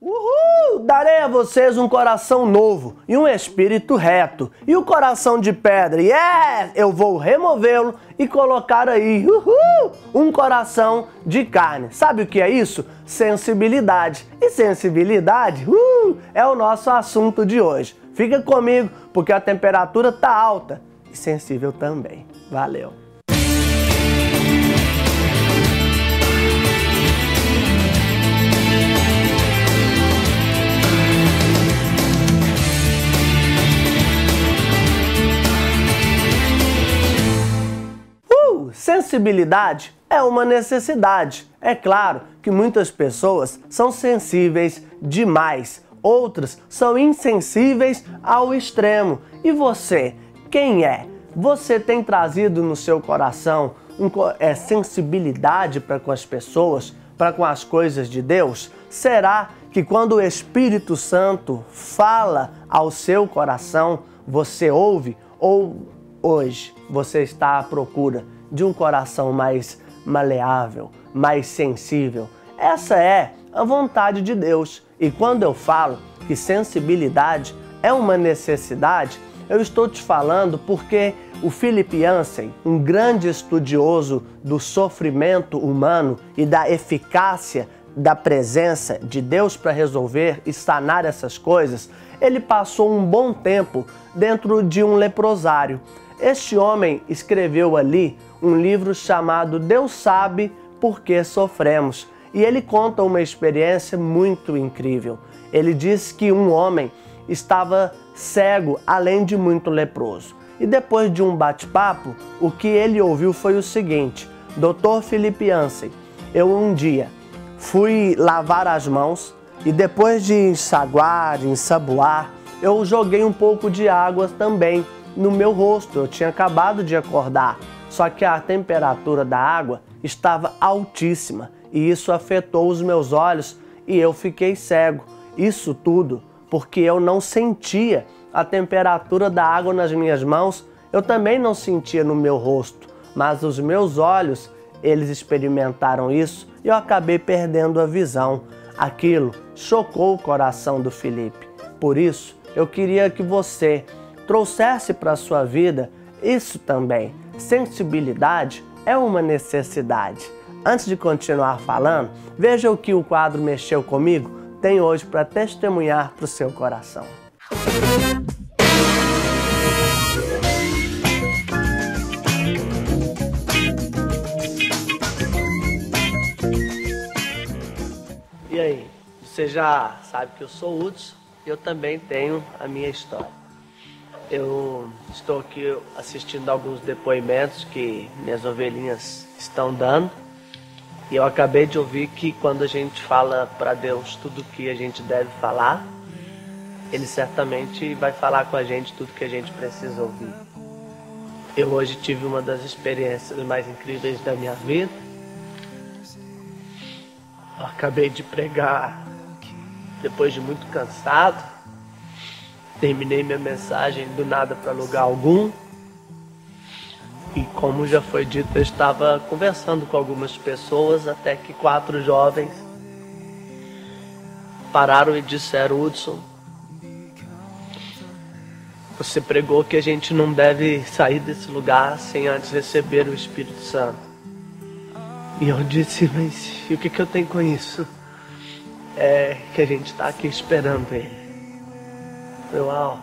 Uhul! Darei a vocês um coração novo e um espírito reto. E o coração de pedra, eu vou removê-lo e colocar aí, um coração de carne. Sabe o que é isso? Sensibilidade. E sensibilidade, é o nosso assunto de hoje. Fica comigo, porque a temperatura tá alta e sensível também. Valeu! Sensibilidade é uma necessidade. É claro que muitas pessoas são sensíveis demais, outras são insensíveis ao extremo. E você, quem é? Você tem trazido no seu coração sensibilidade para com as pessoas, para com as coisas de Deus? Será que quando o Espírito Santo fala ao seu coração, você ouve? Ou hoje você está à procura de um coração mais maleável, mais sensível? Essa é a vontade de Deus. E quando eu falo que sensibilidade é uma necessidade, eu estou te falando porque o Philip Yancey, um grande estudioso do sofrimento humano e da eficácia da presença de Deus para resolver e sanar essas coisas, ele passou um bom tempo dentro de um leprosário. Este homem escreveu ali um livro chamado Deus Sabe Por Que Sofremos. E ele conta uma experiência muito incrível. Ele diz que um homem estava cego, além de muito leproso. E depois de um bate-papo, o que ele ouviu foi o seguinte: Dr. Philip Yancey, eu um dia fui lavar as mãos e depois de enxaguar, ensaboar, eu joguei um pouco de água também no meu rosto. Eu tinha acabado de acordar, só que a temperatura da água estava altíssima e isso afetou os meus olhos e eu fiquei cego. Isso tudo porque eu não sentia a temperatura da água nas minhas mãos, eu também não sentia no meu rosto, mas os meus olhos, eles experimentaram isso e eu acabei perdendo a visão. Aquilo chocou o coração do Felipe. Por isso, eu queria que você trouxesse para a sua vida isso também. Sensibilidade é uma necessidade. Antes de continuar falando, veja o que o quadro Mexeu Comigo tem hoje para testemunhar para o seu coração. E aí, você já sabe que eu sou Hudson e eu também tenho a minha história. Eu estou aqui assistindo alguns depoimentos que minhas ovelhinhas estão dando. E eu acabei de ouvir que quando a gente fala para Deus tudo o que a gente deve falar, Ele certamente vai falar com a gente tudo que a gente precisa ouvir. Eu hoje tive uma das experiências mais incríveis da minha vida. Eu acabei de pregar depois de muito cansado. Terminei minha mensagem do nada para lugar algum. E como já foi dito, eu estava conversando com algumas pessoas até que 4 jovens pararam e disseram: Hudson, você pregou que a gente não deve sair desse lugar sem antes receber o Espírito Santo. E eu disse: mas e o que eu tenho com isso? É que a gente está aqui esperando Ele. Uau.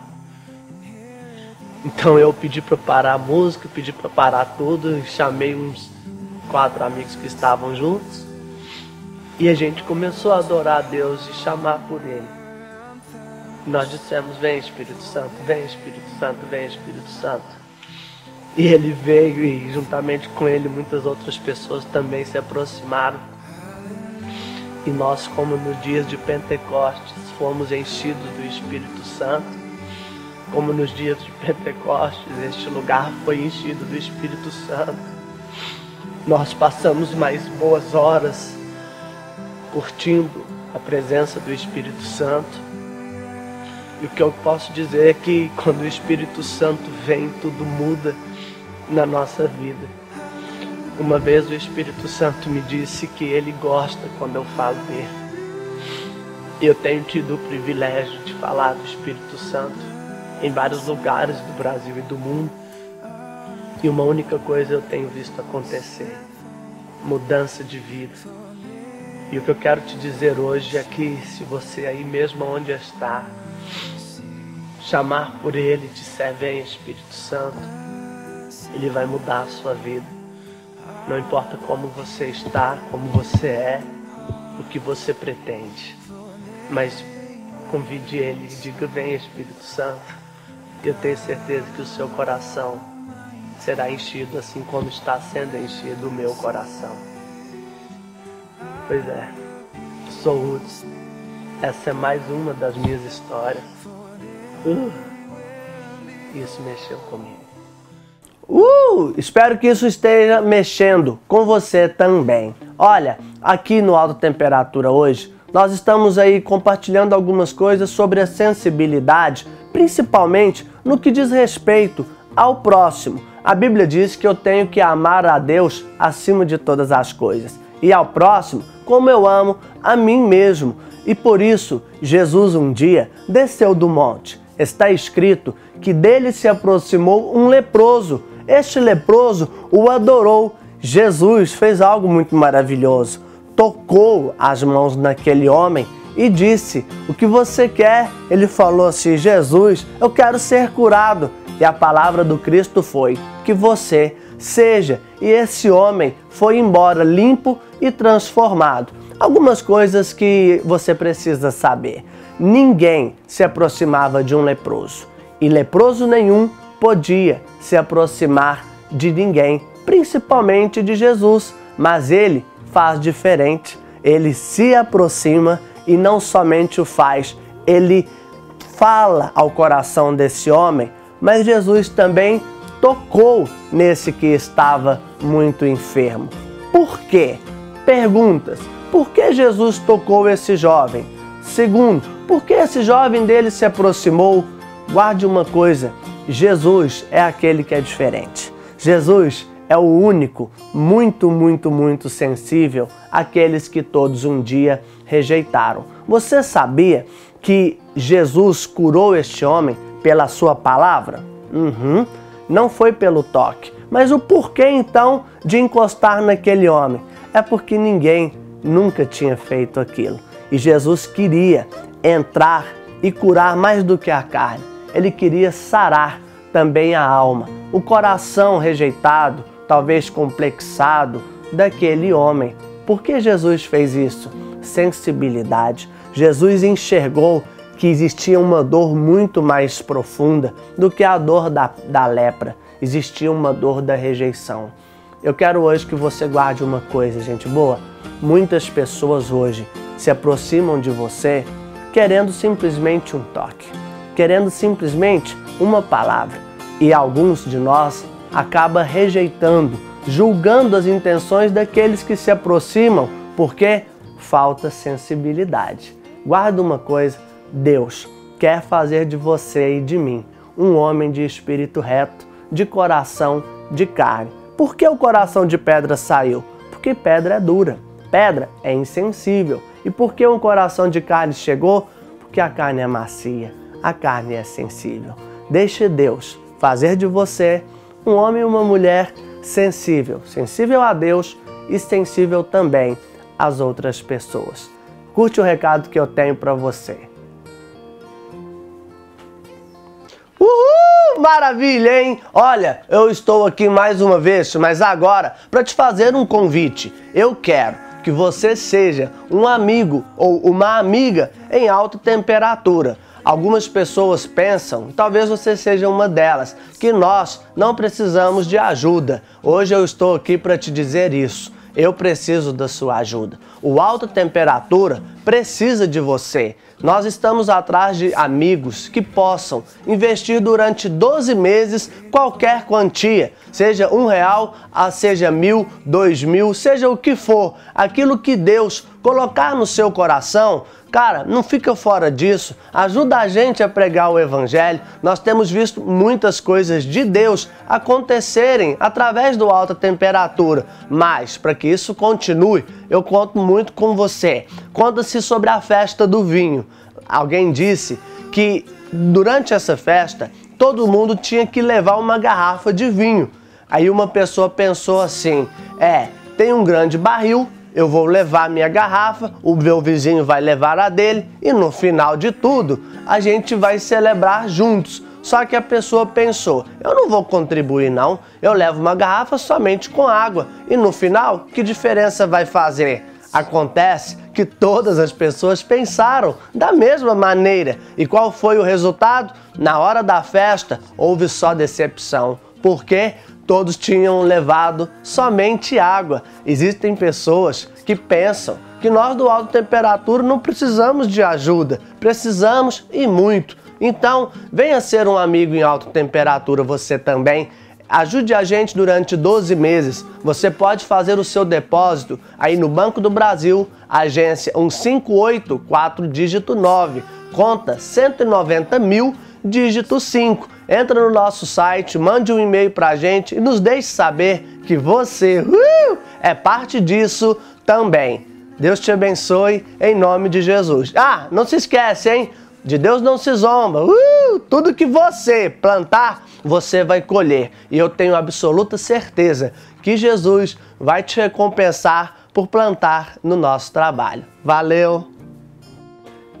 Então eu pedi para parar a música, pedi para parar tudo, chamei uns 4 amigos que estavam juntos e a gente começou a adorar a Deus e chamar por Ele. Nós dissemos: vem Espírito Santo, vem Espírito Santo, vem Espírito Santo. E Ele veio e juntamente com Ele muitas outras pessoas também se aproximaram. E nós, como nos dias de Pentecostes, fomos enchidos do Espírito Santo. Como nos dias de Pentecostes, este lugar foi enchido do Espírito Santo. Nós passamos mais boas horas curtindo a presença do Espírito Santo. E o que eu posso dizer é que quando o Espírito Santo vem, tudo muda na nossa vida. Uma vez o Espírito Santo me disse que Ele gosta quando eu falo dele. Eu tenho tido o privilégio de falar do Espírito Santo em vários lugares do Brasil e do mundo. E uma única coisa eu tenho visto acontecer: mudança de vida. E o que eu quero te dizer hoje é que se você aí mesmo onde está, chamar por Ele, disser: vem Espírito Santo, Ele vai mudar a sua vida. Não importa como você está, como você é, o que você pretende, mas convide Ele e diga: vem Espírito Santo. Eu tenho certeza que o seu coração será enchido assim como está sendo enchido o meu coração. Pois é, sou Hudson. Essa é mais uma das minhas histórias. Isso mexeu comigo. Espero que isso esteja mexendo com você também. Olha, aqui no Alta Temperatura hoje, nós estamos aí compartilhando algumas coisas sobre a sensibilidade, principalmente no que diz respeito ao próximo. A Bíblia diz que eu tenho que amar a Deus acima de todas as coisas e ao próximo como eu amo a mim mesmo. E por isso, Jesus um dia desceu do monte. Está escrito que dele se aproximou um leproso. Este leproso o adorou. Jesus fez algo muito maravilhoso. Tocou as mãos naquele homem e disse: o que você quer? Ele falou assim: Jesus, eu quero ser curado. E a palavra do Cristo foi: que você seja. E esse homem foi embora limpo e transformado. Algumas coisas que você precisa saber: ninguém se aproximava de um leproso, e leproso nenhum podia se aproximar de ninguém, principalmente de Jesus. Mas ele faz diferente. Ele se aproxima e não somente o faz, ele fala ao coração desse homem. Mas Jesus também tocou nesse que estava muito enfermo. Por quê? Perguntas. Por que Jesus tocou esse jovem? Segundo, por que esse jovem dele se aproximou? Guarde uma coisa: Jesus é aquele que é diferente. Jesus é o único, muito sensível àqueles que todos um dia rejeitaram. Você sabia que Jesus curou este homem pela sua palavra? Não foi pelo toque. Mas o porquê então de encostar naquele homem? É porque ninguém nunca tinha feito aquilo. E Jesus queria entrar e curar mais do que a carne. Ele queria sarar também a alma, o coração rejeitado, talvez complexado daquele homem. Por que Jesus fez isso? Sensibilidade. Jesus enxergou que existia uma dor muito mais profunda do que a dor da lepra. Existia uma dor da rejeição. Eu quero hoje que você guarde uma coisa, gente boa. Muitas pessoas hoje se aproximam de você querendo simplesmente um toque, querendo simplesmente uma palavra. E alguns de nós acabam rejeitando, julgando as intenções daqueles que se aproximam, porque falta sensibilidade. Guarda uma coisa: Deus quer fazer de você e de mim um homem de espírito reto, de coração de carne. Por que o coração de pedra saiu? Porque pedra é dura, pedra é insensível. E por que um coração de carne chegou? Porque a carne é macia, a carne é sensível. Deixe Deus fazer de você um homem e uma mulher sensível, sensível a Deus e sensível também às outras pessoas. Curte o recado que eu tenho para você. Maravilha, hein? Olha, eu estou aqui mais uma vez, mas agora para te fazer um convite. Eu quero que você seja um amigo ou uma amiga em alta temperatura. Algumas pessoas pensam, talvez você seja uma delas, que nós não precisamos de ajuda. Hoje eu estou aqui para te dizer isso. Eu preciso da sua ajuda. O Alta Temperatura precisa de você. Nós estamos atrás de amigos que possam investir durante 12 meses qualquer quantia, seja R$1, seja 1.000, 2.000, seja o que for, aquilo que Deus colocar no seu coração, cara, não fica fora disso, ajuda a gente a pregar o Evangelho. Nós temos visto muitas coisas de Deus acontecerem através do Alta Temperatura, mas para que isso continue, eu conto muito com você. Conta-se sobre a festa do vinho. Alguém disse que durante essa festa, todo mundo tinha que levar uma garrafa de vinho. Aí uma pessoa pensou assim, tem um grande barril, eu vou levar minha garrafa, o meu vizinho vai levar a dele e no final de tudo a gente vai celebrar juntos. Só que a pessoa pensou, eu não vou contribuir não, eu levo uma garrafa somente com água e no final que diferença vai fazer? Acontece que todas as pessoas pensaram da mesma maneira. E qual foi o resultado? Na hora da festa houve só decepção, porque todos tinham levado somente água. Existem pessoas que pensam que nós do Alta Temperatura não precisamos de ajuda, precisamos e muito. Então, venha ser um amigo em Alta Temperatura você também. Ajude a gente durante 12 meses. Você pode fazer o seu depósito aí no Banco do Brasil, agência 1584, dígito 9, conta 190 mil, dígito 5. Entra no nosso site, mande um e-mail pra gente e nos deixe saber que você é parte disso também. Deus te abençoe em nome de Jesus. Não se esquece, hein? De Deus não se zomba. Tudo que você plantar, você vai colher. E eu tenho absoluta certeza que Jesus vai te recompensar por plantar no nosso trabalho. Valeu!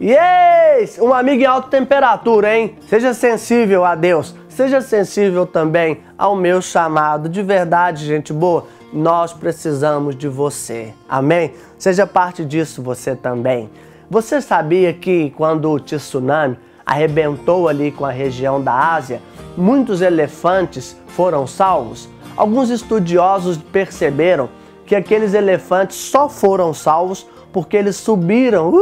Yes! Um amigo em alta temperatura, hein? Seja sensível a Deus. Seja sensível também ao meu chamado. De verdade, gente boa, nós precisamos de você. Amém? Seja parte disso você também. Você sabia que quando o tsunami arrebentou ali com a região da Ásia, muitos elefantes foram salvos? Alguns estudiosos perceberam que aqueles elefantes só foram salvos porque eles subiram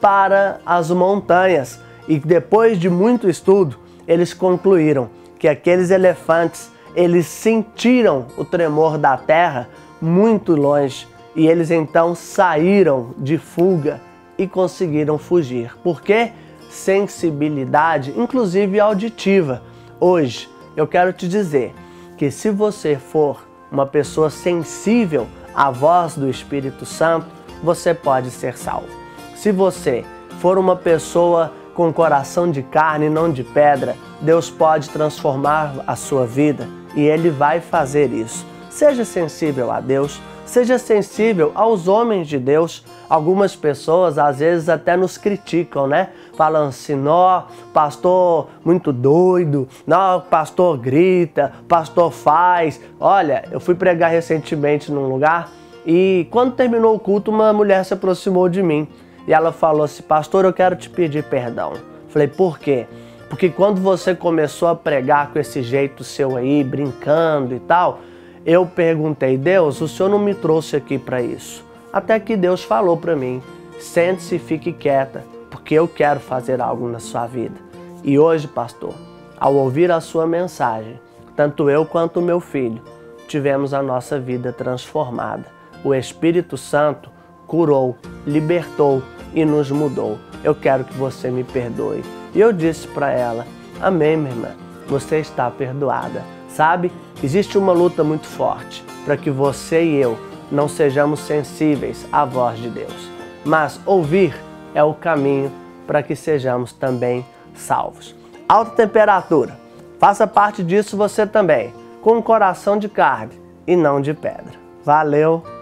para as montanhas. E depois de muito estudo, eles concluíram que aqueles elefantes, eles sentiram o tremor da terra muito longe. E eles então saíram de fuga e conseguiram fugir. Por quê? Sensibilidade, inclusive auditiva. Hoje, eu quero te dizer que se você for uma pessoa sensível à voz do Espírito Santo, você pode ser salvo. Se você for uma pessoa com coração de carne e não de pedra, Deus pode transformar a sua vida e Ele vai fazer isso. Seja sensível a Deus, seja sensível aos homens de Deus. Algumas pessoas às vezes até nos criticam, né? Falam assim, ó, pastor muito doido, não, pastor grita, pastor faz. Olha, eu fui pregar recentemente num lugar e quando terminou o culto, uma mulher se aproximou de mim e ela falou assim, pastor, eu quero te pedir perdão. Falei, por quê? Porque quando você começou a pregar com esse jeito seu aí, brincando e tal, eu perguntei, Deus, o Senhor não me trouxe aqui para isso. Até que Deus falou para mim, sente-se e fique quieta, porque eu quero fazer algo na sua vida. E hoje, pastor, ao ouvir a sua mensagem, tanto eu quanto o meu filho, tivemos a nossa vida transformada. O Espírito Santo curou, libertou e nos mudou. Eu quero que você me perdoe. E eu disse para ela, amém, minha irmã, você está perdoada. Sabe, existe uma luta muito forte para que você e eu não sejamos sensíveis à voz de Deus. Mas ouvir é o caminho para que sejamos também salvos. Alta temperatura. Faça parte disso você também, com um coração de carne e não de pedra. Valeu!